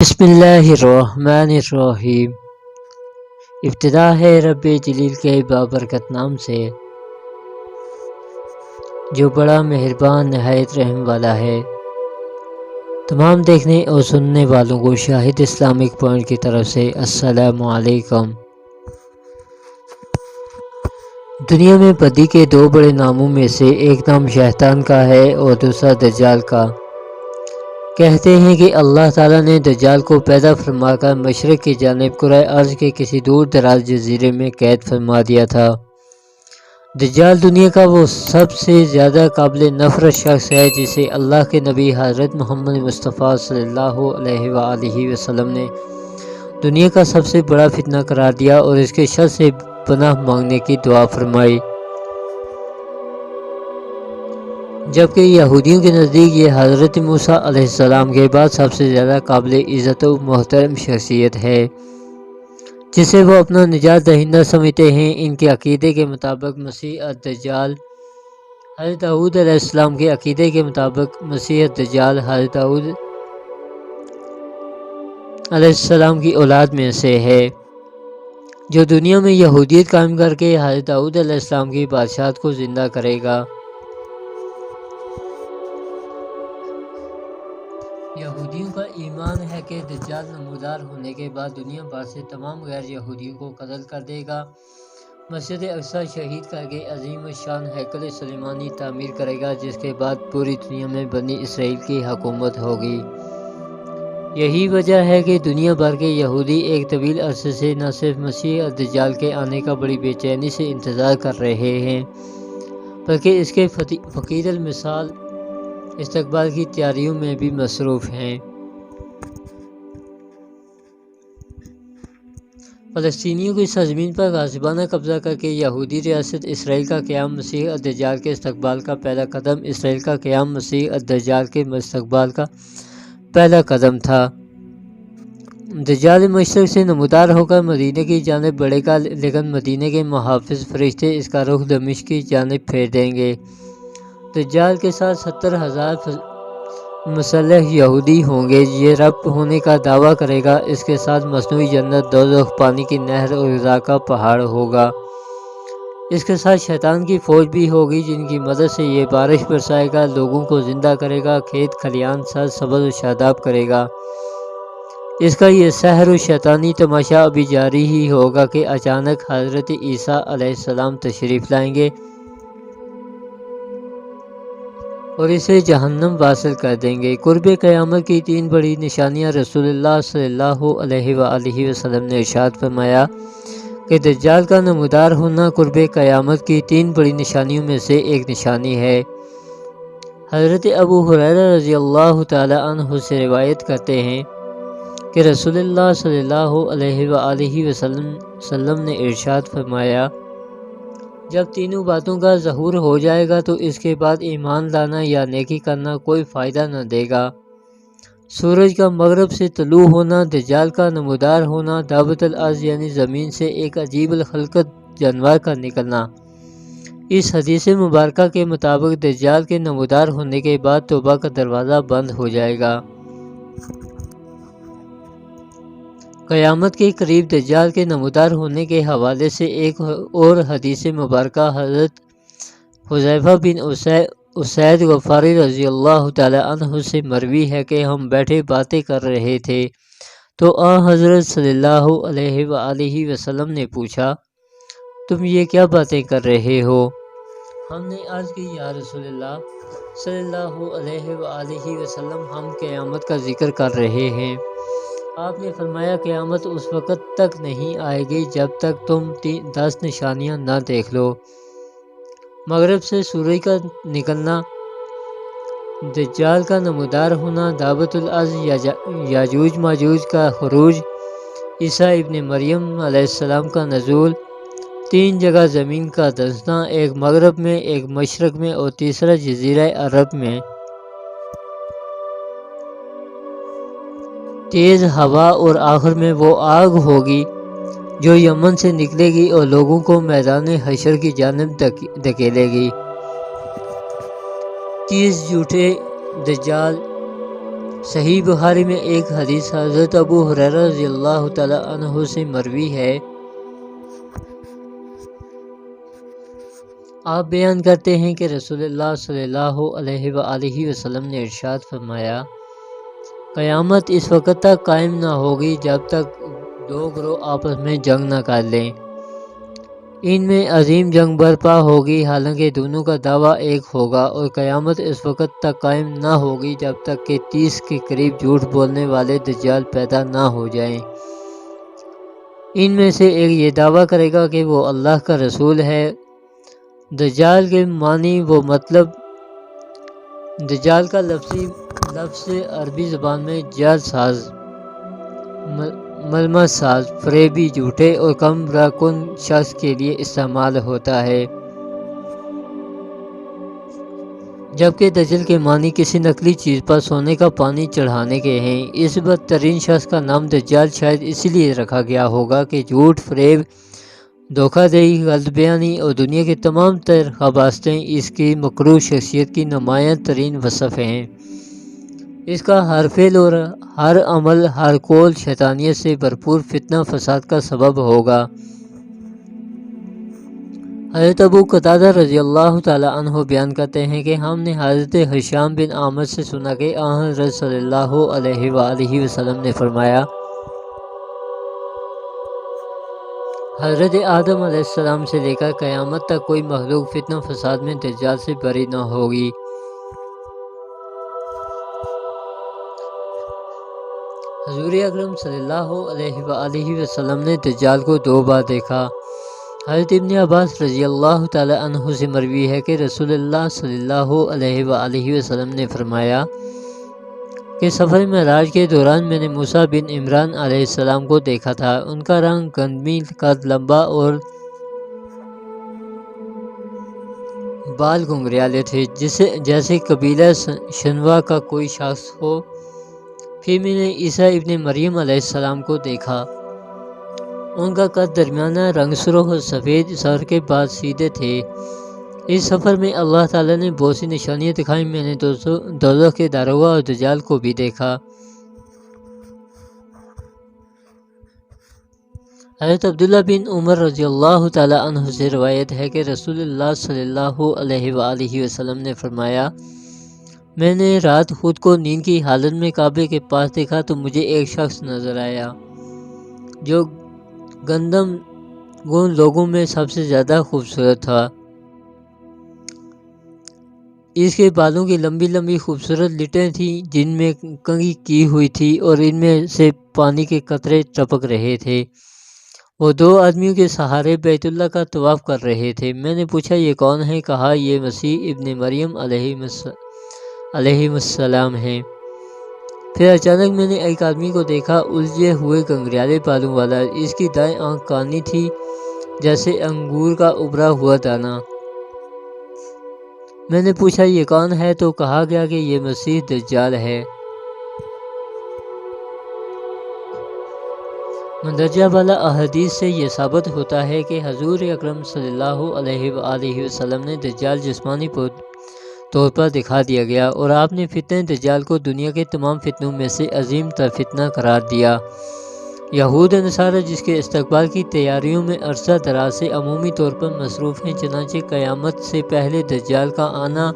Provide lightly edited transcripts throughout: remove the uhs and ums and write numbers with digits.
بسم اللہ الرحمن الرحیم۔ ابتدا ہے رب جلیل کے بابرکت نام سے جو بڑا مہربان نہایت رحم والا ہے۔ تمام دیکھنے اور سننے والوں کو شاہد اسلامک پوائنٹ کی طرف سے السلام علیکم۔ دنیا میں بدی کے دو بڑے ناموں میں سے ایک نام شیطان کا ہے اور دوسرا دجال کا۔ کہتے ہیں کہ اللہ تعالیٰ نے دجال کو پیدا فرما کر مشرق کی جانب کرۂ ارض کے کسی دور دراز جزیرے میں قید فرما دیا تھا۔ دجال دنیا کا وہ سب سے زیادہ قابل نفرت شخص ہے جسے اللہ کے نبی حضرت محمد مصطفیٰ صلی اللہ علیہ وآلہ وسلم نے دنیا کا سب سے بڑا فتنہ قرار دیا اور اس کے شر سے پناہ مانگنے کی دعا فرمائی، جبکہ یہودیوں کے نزدیک یہ حضرت موسیٰ علیہ السلام کے بعد سب سے زیادہ قابل عزت و محترم شخصیت ہے جسے وہ اپنا نجات دہندہ سمجھتے ہیں۔ ان کے عقیدے کے مطابق مسیح الدجال حضرت داؤد علیہ السلام کے عقیدے کے مطابق مسیح الدجال حضرت داؤد علیہ السلام کی اولاد میں سے ہے، جو دنیا میں یہودیت قائم کر کے حضرت داؤد علیہ السلام کی بادشاہت کو زندہ کرے گا۔ یہودیوں کا ایمان ہے کہ دجال نمودار ہونے کے بعد دنیا بھر سے تمام غیر یہودیوں کو قتل کر دے گا، مسجد اقصی شہید کر کے عظیم الشان ہیکل سلیمانی تعمیر کرے گا، جس کے بعد پوری دنیا میں بنی اسرائیل کی حکومت ہوگی۔ یہی وجہ ہے کہ دنیا بھر کے یہودی ایک طویل عرصے سے نہ صرف مسیح الدجال کے آنے کا بڑی بے چینی سے انتظار کر رہے ہیں بلکہ اس کے فقیر المثال استقبال کی تیاریوں میں بھی مصروف ہیں۔ فلسطینیوں کی سرزمین پر غاصبانہ قبضہ کر کے یہودی ریاست اسرائیل کا قیام مسیح الدجال کے استقبال کا پہلا قدم اسرائیل کا قیام مسیح الدجال کے استقبال کا پہلا قدم تھا۔ دجال مشرق سے نمودار ہو کر مدینہ کی جانب بڑھے گا، لیکن مدینہ کے محافظ فرشتے اس کا رخ دمشق کی جانب پھیر دیں گے۔ دجال کے ساتھ 70,000 مسلح یہودی ہوں گے۔ یہ رب ہونے کا دعویٰ کرے گا۔ اس کے ساتھ مصنوعی جنت، دوزخ، پانی کی نہر اور غذا کا پہاڑ ہوگا۔ اس کے ساتھ شیطان کی فوج بھی ہوگی جن کی مدد سے یہ بارش برسائے گا، لوگوں کو زندہ کرے گا، کھیت کھلیان سر سبز و شاداب کرے گا۔ اس کا یہ سحر و شیطانی تماشا ابھی جاری ہی ہوگا کہ اچانک حضرت عیسیٰ علیہ السلام تشریف لائیں گے اور اسے جہنم واصل کر دیں گے۔ قرب قیامت کی تین بڑی نشانیاں رسول اللہ صلی اللہ علیہ وآلہ وسلم نے ارشاد فرمایا کہ دجال کا نمودار ہونا قرب قیامت کی تین بڑی نشانیوں میں سے ایک نشانی ہے۔ حضرت ابو ہریرہ رضی اللہ تعالی عنہ سے روایت کرتے ہیں کہ رسول اللہ صلی اللہ علیہ وآلہ وسلم نے ارشاد فرمایا، جب تینوں باتوں کا ظہور ہو جائے گا تو اس کے بعد ایمان لانا یا نیکی کرنا کوئی فائدہ نہ دے گا۔ سورج کا مغرب سے طلوع ہونا، دجال کا نمودار ہونا، دعوت الارض یعنی زمین سے ایک عجیب الخلقت جانور کا نکلنا۔ اس حدیث مبارکہ کے مطابق دجال کے نمودار ہونے کے بعد توبہ کا دروازہ بند ہو جائے گا۔ قیامت کے قریب دجال کے نمودار ہونے کے حوالے سے ایک اور حدیث مبارکہ حضرت حذیفہ بن اسید غفاری رضی اللہ تعالی عنہ سے مروی ہے کہ ہم بیٹھے باتیں کر رہے تھے تو حضرت صلی اللہ علیہ وآلہ وسلم نے پوچھا، تم یہ کیا باتیں کر رہے ہو؟ ہم نے عرض کی، یا رسول اللہ صلی اللہ علیہ وآلہ وسلم، ہم قیامت کا ذکر کر رہے ہیں۔ آپ نے فرمایا، قیامت اس وقت تک نہیں آئے گی جب تک تم 10 نشانیاں نہ دیکھ لو: مغرب سے سورج کا نکلنا، دجال کا نمودار ہونا، دعوت الارض یاجوج ماجوج کا خروج، عیسیٰ ابن مریم علیہ السلام کا نزول، 3 جگہ زمین کا دھنسنا، ایک مغرب میں، ایک مشرق میں اور تیسرا جزیرہ عرب میں، تیز ہوا، اور آخر میں وہ آگ ہوگی جو یمن سے نکلے گی اور لوگوں کو میدان حشر کی جانب دھکیلے گی۔ 30 جھوٹے دجال صحیح بخاری میں ایک حدیث حضرت ابو ہریرہ رضی اللہ تعالی عنہ سے مروی ہے، آپ بیان کرتے ہیں کہ رسول اللہ صلی اللہ علیہ وآلہ وسلم نے ارشاد فرمایا، قیامت اس وقت تک قائم نہ ہوگی جب تک دو گروہ آپس میں جنگ نہ کر لیں۔ ان میں عظیم جنگ برپا ہوگی، حالانکہ دونوں کا دعویٰ ایک ہوگا، اور قیامت اس وقت تک قائم نہ ہوگی جب تک کہ 30 کے قریب جھوٹ بولنے والے دجال پیدا نہ ہو جائیں۔ ان میں سے ایک یہ دعویٰ کرے گا کہ وہ اللہ کا رسول ہے۔ دجال کے معنی و مطلب: دجال کا لفظ عربی زبان میں جعل ساز، ملمس ساز، فریبی، جھوٹے اور کم رکن شخص کے لیے استعمال ہوتا ہے، جبکہ دجل کے معنی کسی نقلی چیز پر سونے کا پانی چڑھانے کے ہیں۔ اس بدترین شخص کا نام دجال شاید اس لیے رکھا گیا ہوگا کہ جھوٹ، فریب، دھوکہ دہی، غلط بیانی اور دنیا کی تمام تر خباثتیں اس کی مکروہ شخصیت کی نمایاں ترین وصف ہیں۔ اس کا ہر فعل اور ہر عمل، ہر قول شیطانیت سے بھرپور فتنہ فساد کا سبب ہوگا۔ حضرت ابو قتادہ رضی اللہ تعالی عنہ بیان کرتے ہیں کہ ہم نے حضرت ہشام بن عامر سے سنا کہ حضرت صلی اللہ علیہ وآلہ وسلم نے فرمایا، حضرت آدم علیہ السلام سے لے کر قیامت تک کوئی مخلوق فتنہ فساد میں دجال سے بری نہ ہوگی۔ حضور اکرم صلی اللہ علیہ وآلہ وسلم نے دجال کو 2 بار دیکھا۔ حضرت ابن عباس رضی اللہ تعالی عنہ سے مروی ہے کہ رسول اللہ صلی اللہ علیہ وآلہ وسلم نے فرمایا کہ سفر معراج کے دوران میں نے موسیٰ بن عمران علیہ السلام کو دیکھا تھا۔ ان کا رنگ گندمی، قد لمبا اور بال گھنگریالے تھے، جیسے قبیلہ شنوا کا کوئی شخص ہو۔ پھر میں نے عیسیٰ ابن مریم علیہ السلام کو دیکھا۔ ان کا قد درمیانہ، رنگ سرخ اور سفید، سر کے بال سیدھے تھے۔ اس سفر میں اللہ تعالیٰ نے بہت سی نشانیاں دکھائیں۔ میں نے دوزخ کے داروغہ اور دجال کو بھی دیکھا۔ حضرت عبداللہ بن عمر رضی اللہ تعالی عنہ سے روایت ہے کہ رسول اللہ صلی اللہ علیہ وآلہ وسلم نے فرمایا، میں نے رات خود کو نیند کی حالت میں کعبے کے پاس دیکھا تو مجھے ایک شخص نظر آیا جو گندم گون لوگوں میں سب سے زیادہ خوبصورت تھا۔ اس کے بالوں کی لمبی لمبی خوبصورت لٹیں تھیں جن میں کنگھی کی ہوئی تھی اور ان میں سے پانی کے قطرے ٹپک رہے تھے۔ وہ 2 آدمیوں کے سہارے بیت اللہ کا طواف کر رہے تھے۔ میں نے پوچھا، یہ کون ہے؟ کہا، یہ مسیح ابن مریم علیہ السلام ہیں۔ پھر اچانک میں نے ایک آدمی کو دیکھا، الجھے ہوئے گھنگریالے بالوں والا۔ اس کی دائیں آنکھ کانی تھی جیسے انگور کا ابھرا ہوا دانہ۔ میں نے پوچھا، یہ کون ہے؟ تو کہا گیا کہ یہ مسیح دجال ہے۔ مندرجہ بالا احادیث سے یہ ثابت ہوتا ہے کہ حضور اکرم صلی اللہ علیہ وآلہ وسلم نے دجال جسمانی طور پر دکھا دیا گیا، اور آپ نے فتنہ دجال کو دنیا کے تمام فتنوں میں سے عظیم تر فتنہ قرار دیا۔ یہود نصارہ جس کے استقبال کی تیاریوں میں عرصہ دراز سے عمومی طور پر مصروف ہیں، چنانچہ قیامت سے پہلے دجال کا آنا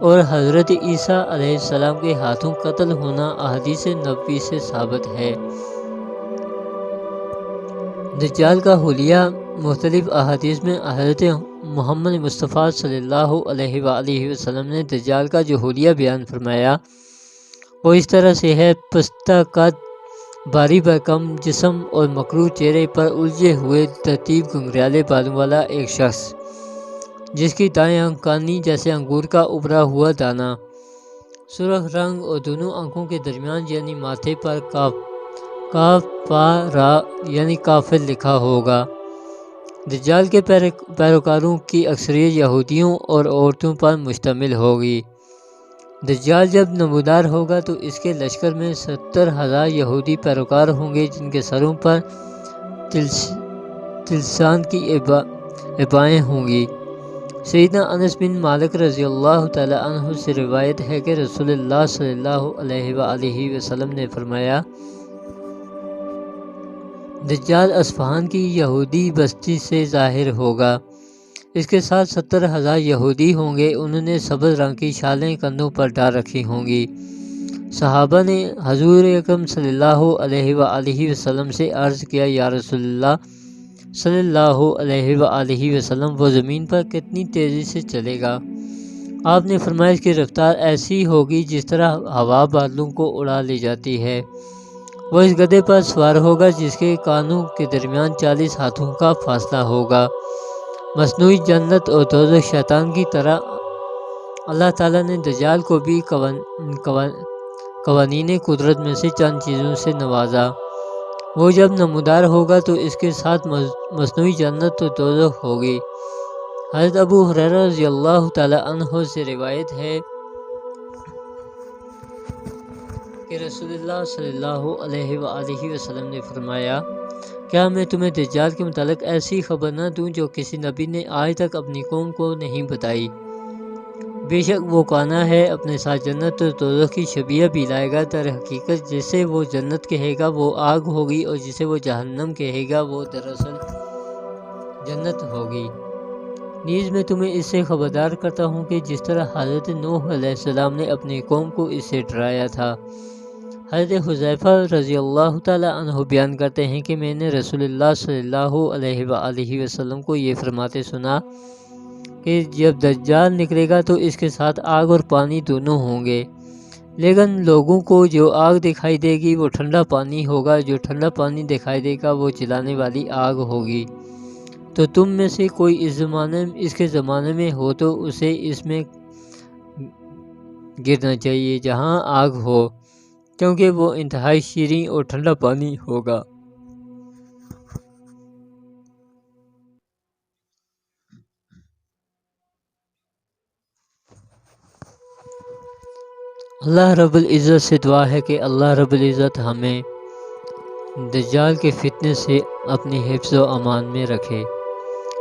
اور حضرت عیسیٰ علیہ السلام کے ہاتھوں قتل ہونا احادیث نبوی سے ثابت ہے۔ دجال کا حلیہ مختلف احادیث میں حضرت محمد مصطفیٰ صلی اللہ علیہ وآلہ وسلم نے دجال کا جو حلیہ بیان فرمایا وہ اس طرح سے ہے: پستہ قد، بھاری بھرکم جسم اور مکروہ چہرے پر الجھے ہوئے ترتیب گھنگریالے بالوں والا ایک شخص، جس کی دائیں آنکھ کانی جیسے انگور کا ابھرا ہوا دانہ، سرخ رنگ اور دونوں آنکھوں کے درمیان یعنی ماتھے پر کاف پا را یعنی کافر لکھا ہوگا۔ دجال کے پیروکاروں کی اکثریت یہودیوں اور عورتوں پر مشتمل ہوگی۔ دجال جب نمودار ہوگا تو اس کے لشکر میں 70,000 یہودی پیروکار ہوں گے جن کے سروں پر تلسان کی عبائیں ہوں گی۔ سیدنا انس بن مالک رضی اللہ تعالی عنہ سے روایت ہے کہ رسول اللہ صلی اللہ علیہ وآلہ وسلم نے فرمایا، دجال اصفہان کی یہودی بستی سے ظاہر ہوگا، اس کے ساتھ 70,000 یہودی ہوں گے، انہوں نے سبز رنگ کی شالیں کندھوں پر ڈال رکھی ہوں گی۔ صحابہ نے حضور اکرم صلی اللہ علیہ وآلہ وسلم سے عرض کیا، یا رسول اللہ صلی اللہ علیہ وآلہ وسلم، وہ زمین پر کتنی تیزی سے چلے گا؟ آپ نے فرمایا، اس کی رفتار ایسی ہوگی جس طرح ہوا بادلوں کو اڑا لے جاتی ہے۔ وہ اس گدھے پر سوار ہوگا جس کے کانوں کے درمیان 40 ہاتھوں کا فاصلہ ہوگا۔ مصنوعی جنت اور دوزخ شیطان کی طرح اللہ تعالیٰ نے دجال کو بھی قوانین قدرت میں سے چند چیزوں سے نوازا۔ وہ جب نمودار ہوگا تو اس کے ساتھ مصنوعی جنت اور دوزخ ہوگی۔ حضرت ابو ہریرہ رضی اللہ تعالی عنہ سے روایت ہے کہ رسول اللہ صلی اللہ علیہ وآلہ وسلم نے فرمایا، کیا میں تمہیں دجال کے متعلق ایسی خبر نہ دوں جو کسی نبی نے آج تک اپنی قوم کو نہیں بتائی؟ بے شک وہ کانا ہے، اپنے ساتھ جنت اور دوزخ کی شبیہ بھی لائے گا۔ در حقیقت جسے وہ جنت کہے گا وہ آگ ہوگی، اور جسے وہ جہنم کہے گا وہ دراصل جنت ہوگی۔ نیز میں تمہیں اس سے خبردار کرتا ہوں کہ جس طرح حضرت نوح علیہ السلام نے اپنی قوم کو اس سے ڈرایا تھا۔ حضرت حذیفہ رضی اللہ تعالی عنہ بیان کرتے ہیں کہ میں نے رسول اللہ صلی اللہ علیہ وآلہ وسلم کو یہ فرماتے سنا کہ جب دجال نکلے گا تو اس کے ساتھ آگ اور پانی دونوں ہوں گے، لیکن لوگوں کو جو آگ دکھائی دے گی وہ ٹھنڈا پانی ہوگا، جو ٹھنڈا پانی دکھائی دے گا وہ جلانے والی آگ ہوگی۔ تو تم میں سے کوئی اس کے زمانے میں ہو تو اسے اس میں گرنا چاہیے جہاں آگ ہو، کیونکہ وہ انتہائی شیریں اور ٹھنڈا پانی ہوگا۔ اللہ رب العزت سے دعا ہے کہ اللہ رب العزت ہمیں دجال کے فتنے سے اپنی حفظ و امان میں رکھے،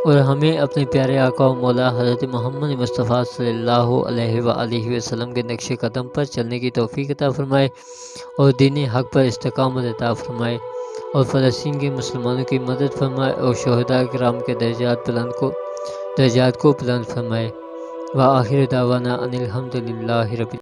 اور ہمیں اپنے پیارے آقا و مولا حضرت محمد مصطفیٰ صلی اللہ علیہ وآلہ وسلم کے نقش قدم پر چلنے کی توفیق عطا فرمائے، اور دین حق پر استقامت عطا فرمائے، اور فلسطین کے مسلمانوں کی مدد فرمائے، اور شہداء کرام کے درجات کو بلند فرمائے۔ وآخر دعوانا ان الحمد للہ رب